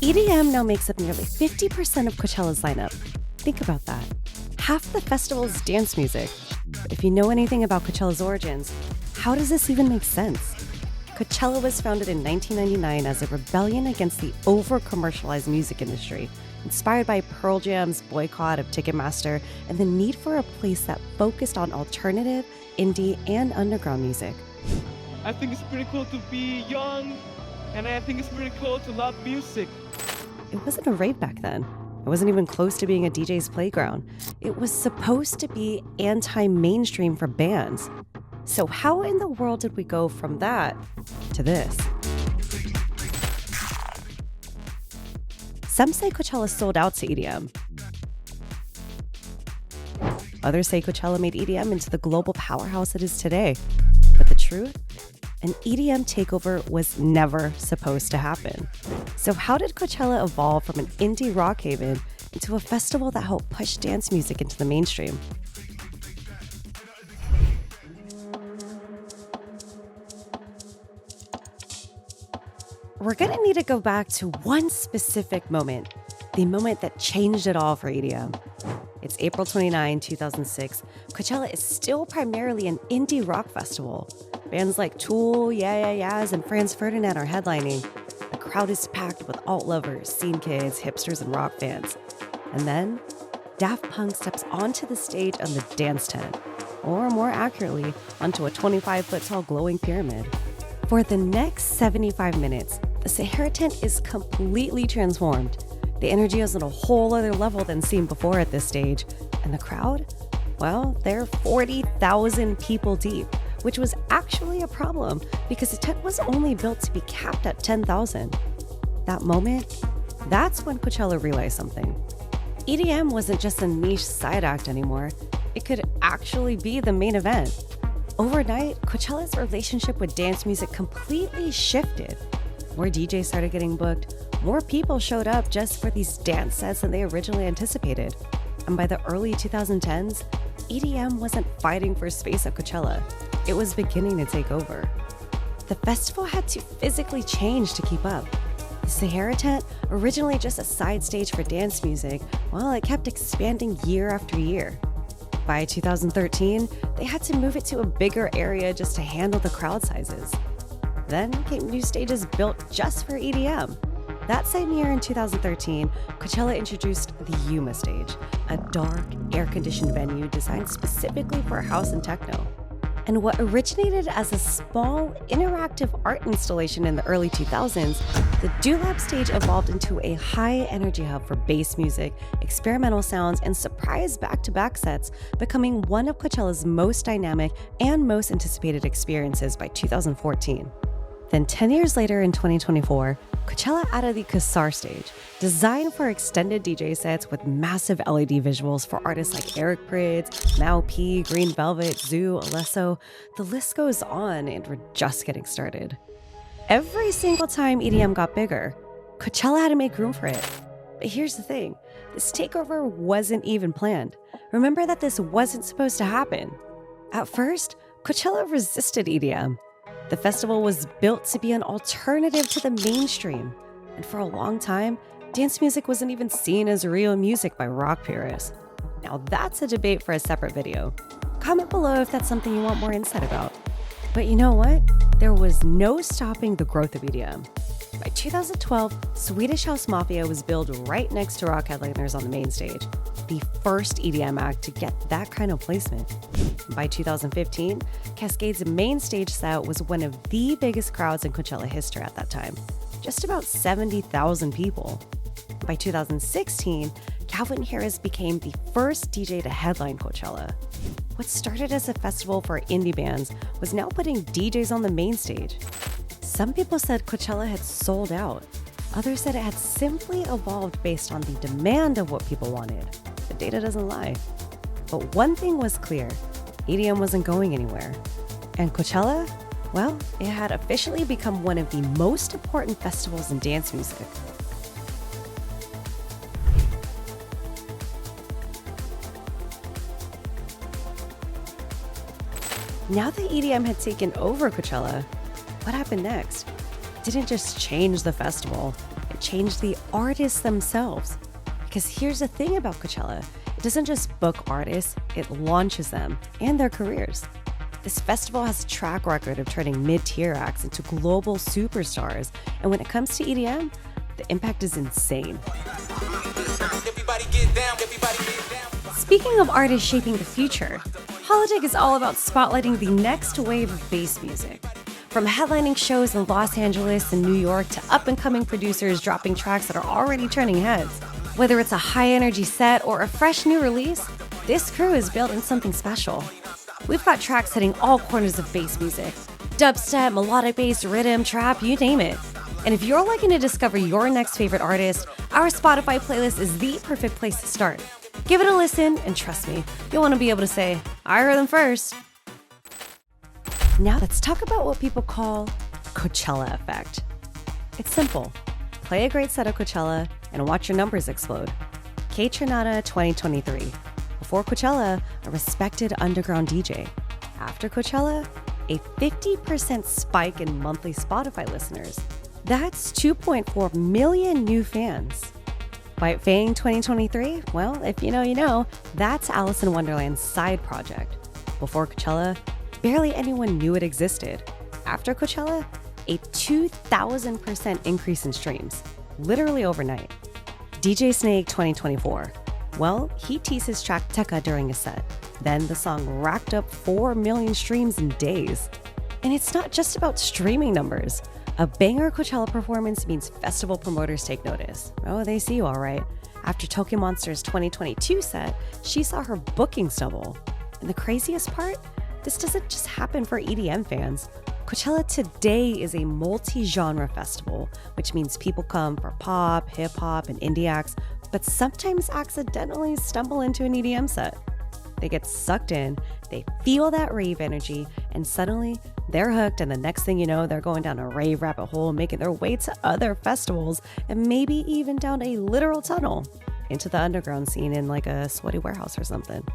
EDM now makes up nearly 50% of Coachella's lineup. Think about that. Half the festival is dance music. But if you know anything about Coachella's origins, how does this even make sense? Coachella was founded in 1999 as a rebellion against the over-commercialized music industry, inspired by Pearl Jam's boycott of Ticketmaster and the need for a place that focused on alternative, indie, and underground music. I think it's pretty cool to be young, and I think it's pretty cool to love music. It wasn't a rave back then. It wasn't even close to being a DJ's playground. It was supposed to be anti-mainstream for bands. So how in the world did we go from that to this? Some say Coachella sold out to EDM. Others say Coachella made EDM into the global powerhouse it is today. But the truth? An EDM takeover was never supposed to happen. So how did Coachella evolve from an indie rock haven into a festival that helped push dance music into the mainstream? We're gonna need to go back to one specific moment, the moment that changed it all for EDM. It's April 29, 2006. Coachella is still primarily an indie rock festival. Bands like Tool, Yeah Yeah Yeahs, and Franz Ferdinand are headlining. The crowd is packed with alt lovers, scene kids, hipsters, and rock fans. And then, Daft Punk steps onto the stage on the dance tent, or more accurately, onto a 25-foot-tall glowing pyramid. For the next 75 minutes, the Sahara tent is completely transformed. The energy is on a whole other level than seen before at this stage. And the crowd? Well, they're 40,000 people deep, which was actually a problem because the tent was only built to be capped at 10,000. That moment, that's when Coachella realized something. EDM wasn't just a niche side act anymore. It could actually be the main event. Overnight, Coachella's relationship with dance music completely shifted. More DJs started getting booked, more people showed up just for these dance sets than they originally anticipated. And by the early 2010s, EDM wasn't fighting for space at Coachella. It was beginning to take over. The festival had to physically change to keep up. The Sahara tent, originally just a side stage for dance music, well, it kept expanding year after year. By 2013, they had to move it to a bigger area just to handle the crowd sizes. Then came new stages built just for EDM. That same year in 2013, Coachella introduced the Yuma stage, a dark, air-conditioned venue designed specifically for house and techno. And what originated as a small, interactive art installation in the early 2000s, the Dulab stage evolved into a high-energy hub for bass music, experimental sounds, and surprise back-to-back sets, becoming one of Coachella's most dynamic and most anticipated experiences by 2014. Then 10 years later in 2024, Coachella added the Kassar stage, designed for extended DJ sets with massive LED visuals for artists like Eric Prydz, Mal P, Green Velvet, Zoo, Alesso. The list goes on, and we're just getting started. Every single time EDM got bigger, Coachella had to make room for it. But here's the thing, this takeover wasn't even planned. Remember that this wasn't supposed to happen. At first, Coachella resisted EDM. The festival was built to be an alternative to the mainstream. And for a long time, dance music wasn't even seen as real music by rock purists. Now that's a debate for a separate video. Comment below if that's something you want more insight about. But you know what? There was no stopping the growth of EDM. By 2012, Swedish House Mafia was billed right next to rock headliners on the main stage, the first EDM act to get that kind of placement. By 2015, Kaskade's main stage set was one of the biggest crowds in Coachella history at that time, just about 70,000 people. By 2016, Calvin Harris became the first DJ to headline Coachella. What started as a festival for indie bands was now putting DJs on the main stage. Some people said Coachella had sold out. Others said it had simply evolved based on the demand of what people wanted. The data doesn't lie. But one thing was clear, EDM wasn't going anywhere. And Coachella, well, it had officially become one of the most important festivals in dance music. Now that EDM had taken over Coachella, what happened next? It didn't just change the festival, it it changed the artists themselves. Because here's the thing about Coachella, it doesn't just book artists, it launches them and their careers. This festival has a track record of turning mid-tier acts into global superstars, and when it comes to EDM, the impact is insane. Speaking of artists shaping the future, Hollowdeck is all about spotlighting the next wave of bass music. From headlining shows in Los Angeles and New York to up-and-coming producers dropping tracks that are already turning heads. Whether it's a high-energy set or a fresh new release, this crew is building something special. We've got tracks hitting all corners of bass music. Dubstep, melodic bass, rhythm, trap, you name it. And if you're looking to discover your next favorite artist, our Spotify playlist is the perfect place to start. Give it a listen, and trust me, you'll want to be able to say, I heard them first. Now let's talk about what people call Coachella Effect. It's simple. Play a great set of Coachella and watch your numbers explode. Kaytranada 2023. Before Coachella, a respected underground DJ. After Coachella, a 50% spike in monthly Spotify listeners. That's 2.4 million new fans. Whyte Fang 2023? Well, if you know, you know. That's Alice in Wonderland's side project. Before Coachella, barely anyone knew it existed. After Coachella, a 2,000% increase in streams, literally overnight. DJ Snake 2024. Well, he teased his track Teka during a set. Then the song racked up 4 million streams in days. And it's not just about streaming numbers. A banger Coachella performance means festival promoters take notice. Oh, they see you all right. After TOKiMONSTA's 2022 set, she saw her bookings double. And the craziest part? This doesn't just happen for EDM fans. Coachella today is a multi-genre festival, which means people come for pop, hip-hop, and indie acts, but sometimes accidentally stumble into an EDM set. They get sucked in, they feel that rave energy, and suddenly they're hooked, and the next thing you know, they're going down a rave rabbit hole, making their way to other festivals, and maybe even down a literal tunnel into the underground scene in like a sweaty warehouse or something.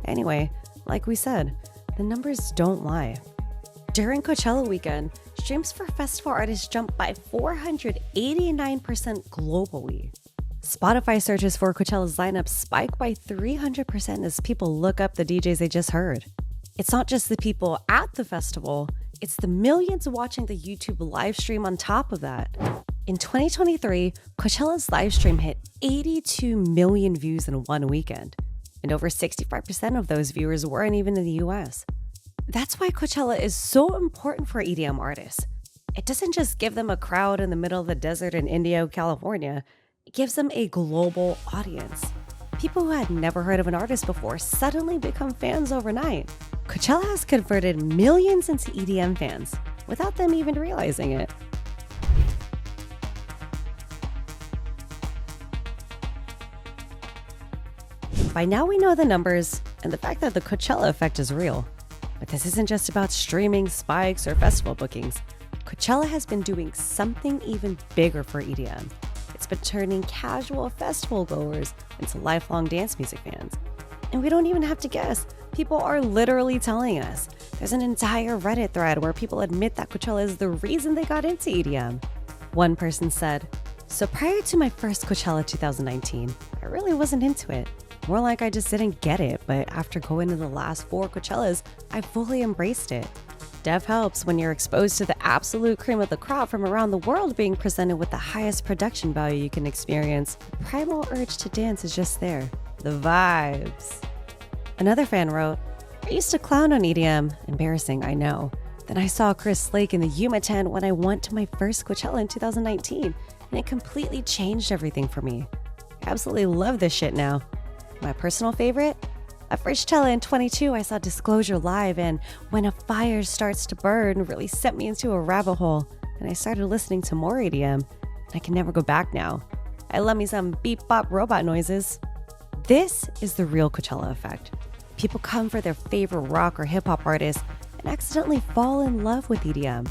Anyway, like we said, the numbers don't lie. During Coachella weekend, streams for festival artists jumped by 489% globally. Spotify searches for Coachella's lineup spike by 300% as people look up the DJs they just heard. It's not just the people at the festival, it's the millions watching the YouTube live stream on top of that. In 2023, Coachella's live stream hit 82 million views in one weekend, and over 65% of those viewers weren't even in the US. That's why Coachella is so important for EDM artists. It doesn't just give them a crowd in the middle of the desert in Indio, California. It gives them a global audience. People who had never heard of an artist before suddenly become fans overnight. Coachella has converted millions into EDM fans without them even realizing it. By now we know the numbers and the fact that the Coachella effect is real. But this isn't just about streaming spikes or festival bookings. Coachella has been doing something even bigger for EDM. It's been turning casual festival goers into lifelong dance music fans. And we don't even have to guess. People are literally telling us. There's an entire Reddit thread where people admit that Coachella is the reason they got into EDM. One person said, "So prior to my first Coachella 2019, I really wasn't into it. More like I just didn't get it, but after going to the last 4 Coachellas, I fully embraced it. Dev helps when you're exposed to the absolute cream of the crop from around the world being presented with the highest production value you can experience. The primal urge to dance is just there. The vibes." Another fan wrote, "I used to clown on EDM. Embarrassing, I know. Then I saw Chris Lake in the Yuma tent when I went to my first Coachella in 2019, and it completely changed everything for me. I absolutely love this shit now. My personal favorite? At Coachella in 22, I saw Disclosure live, and When a Fire Starts to Burn really sent me into a rabbit hole, and I started listening to more EDM, and I can never go back now. I love me some beep-bop robot noises." This is the real Coachella effect. People come for their favorite rock or hip-hop artists and accidentally fall in love with EDM.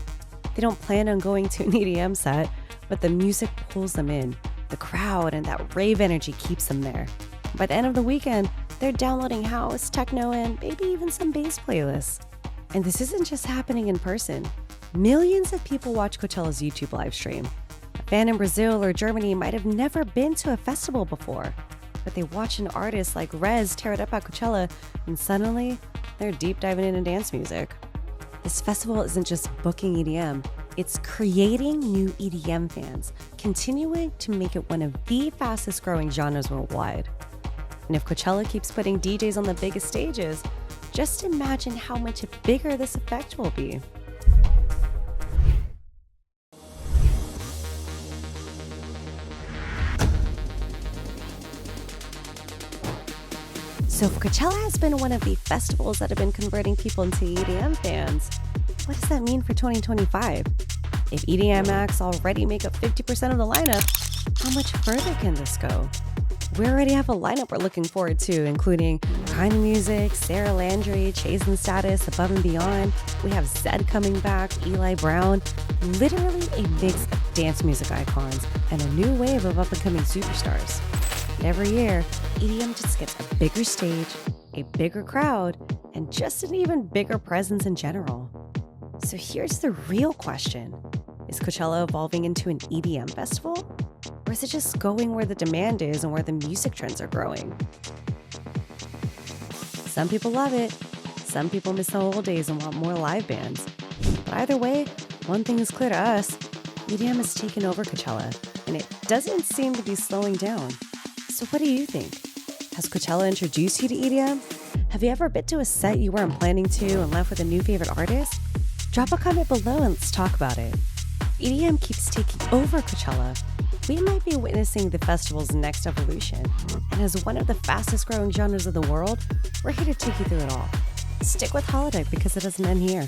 They don't plan on going to an EDM set, but the music pulls them in. The crowd and that rave energy keeps them there. By the end of the weekend, they're downloading house, techno, and maybe even some bass playlists. And this isn't just happening in person. Millions of people watch Coachella's YouTube live stream. fan in Brazil or Germany might have never been to a festival before, but they watch an artist like Rez tear it up at Coachella, and suddenly they're deep diving into dance music. This festival isn't just booking EDM, it's creating new EDM fans, continuing to make it one of the fastest growing genres worldwide. And if Coachella keeps putting DJs on the biggest stages, just imagine how much bigger this effect will be. So if Coachella has been one of the festivals that have been converting people into EDM fans, what does that mean for 2025? If EDM acts already make up 50% of the lineup, how much further can this go? We already have a lineup we're looking forward to, including Kind Music, Sarah Landry, Chase and Status, Above and Beyond. We have Zed coming back, Eli Brown, literally a mix of dance music icons and a new wave of up-and-coming superstars. And every year, EDM just gets a bigger stage, a bigger crowd, and just an even bigger presence in general. So here's the real question. Is Coachella evolving into an EDM festival? Or is it just going where the demand is and where the music trends are growing? Some people love it. Some people miss the old days and want more live bands. But either way, one thing is clear to us. EDM has taken over Coachella, and it doesn't seem to be slowing down. So what do you think? Has Coachella introduced you to EDM? Have you ever been to a set you weren't planning to and left with a new favorite artist? Drop a comment below and let's talk about it. EDM keeps taking over Coachella. We might be witnessing the festival's next evolution. And as one of the fastest growing genres of the world, we're here to take you through it all. Stick with Hollowdeck because it doesn't end here.